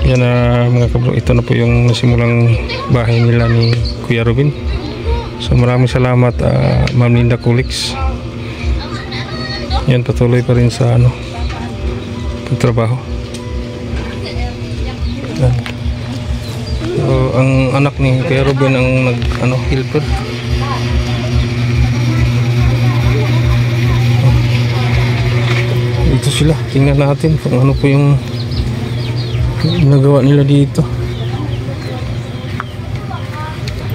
Yan na mga kabro, ito na po yung nasimulang bahay nila ni Kuya Robin. So maraming salamat Ma'am Linda Kulix. Yan, patuloy pa rin sa pagtrabaho. Yan. So ang anak ni Kuya Robin ang helper. Dito sila, tingnan natin kung ano po yung ginagawa nila dito.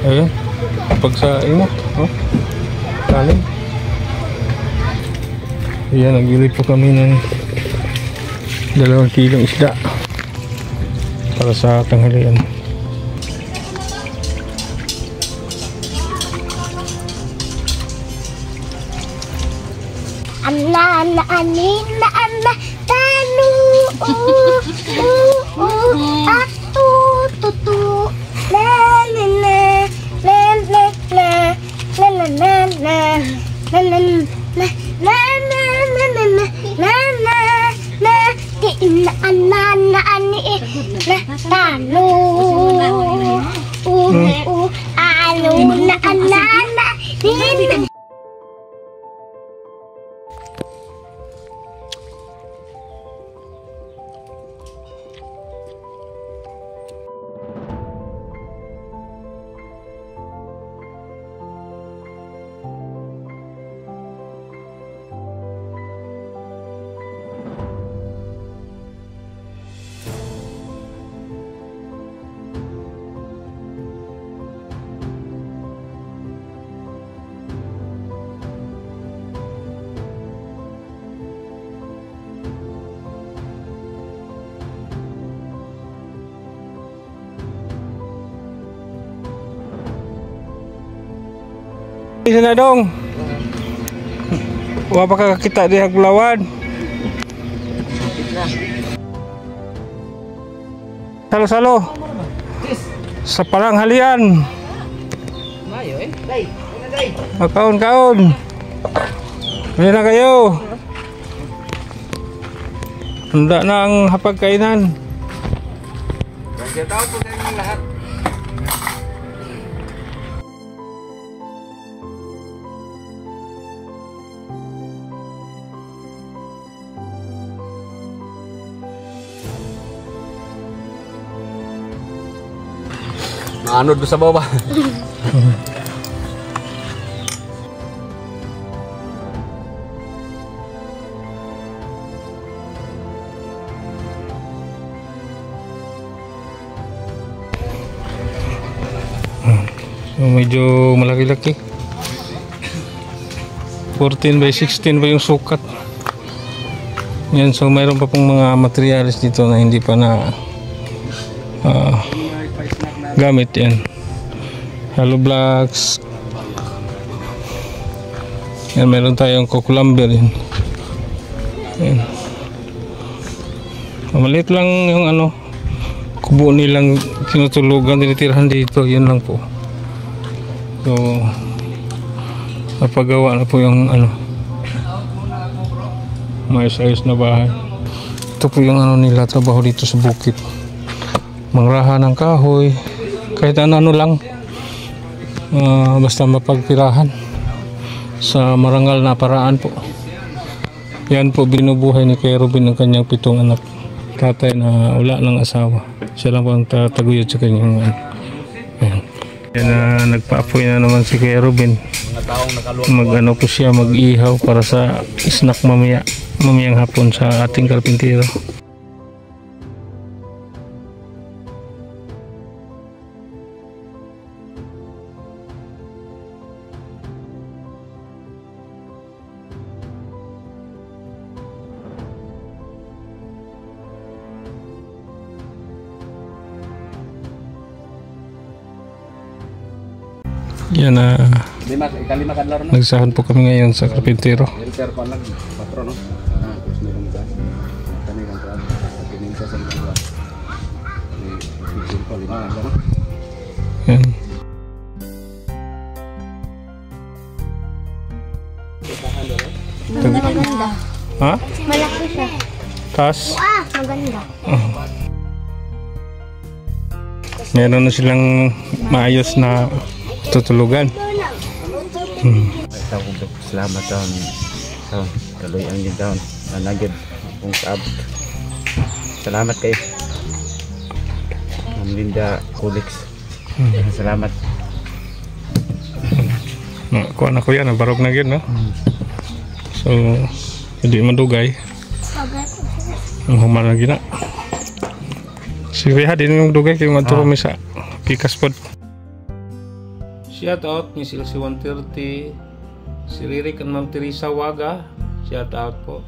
Ayan, pag sa kanin. Ayan, nagbili po kami ng 2 kilong isda para sa tanghalian. Isa na dong. Wa pa kakita di Haglawan. Salo-salo. Sa palanghalian. Mayo Day. Kaon-kaon. Ayan na kayo. Handa na ang hapagkainan. Kaya tao po tayo lahat. Ano doon sa baba? So, medyo malaki-laki. 14 by 16 pa yung sukat. Yan, so mayroon pa pong mga materials dito na hindi pa na gamit. Yan, hollow blocks. Yan, meron tayong coculumber. Yan. Yan. Maliit lang yung kubo nilang tinutulugan, tinitirahan dito. Yun lang po. So napagawa na po yung maayos-ayos na bahay. Ito po yung nila, trabaho dito sa bukid. Mangraha ng kahoy, kahit ano lang, basta mapagtirahan sa marangal na paraan po. Yan po binubuhay ni Kuya Robin ng kanyang 7 anak. Tatay na wala ng asawa, siya lang po ang tataguyod sa kanyang yan. Yan na nagpaapoy na naman si Kuya Robin. Po siya, mag-ihaw para sa snack mamayang hapon sa ating karpintero. Yan na, nagsahan po kami ngayon sa karpintero. Yan. Maganda. Ha? Malaki siya. Tas? Maganda. meron na silang maayos na tutulugan. Ito ko salamat taon. So, kaloy ang yun taon. Nanagid kung kaabot. Salamat kayo. Ma'am Linda Kulix. Salamat. Kuha na ko yan, barog na yun, no? So, hindi madugay. Ang human na gina. Sige ha, din yung dugay kayo maturo mi sa pikas pod. Shout out ni Silsi 130, si Ririk and Ma'am Teresa Waga. Shout out po.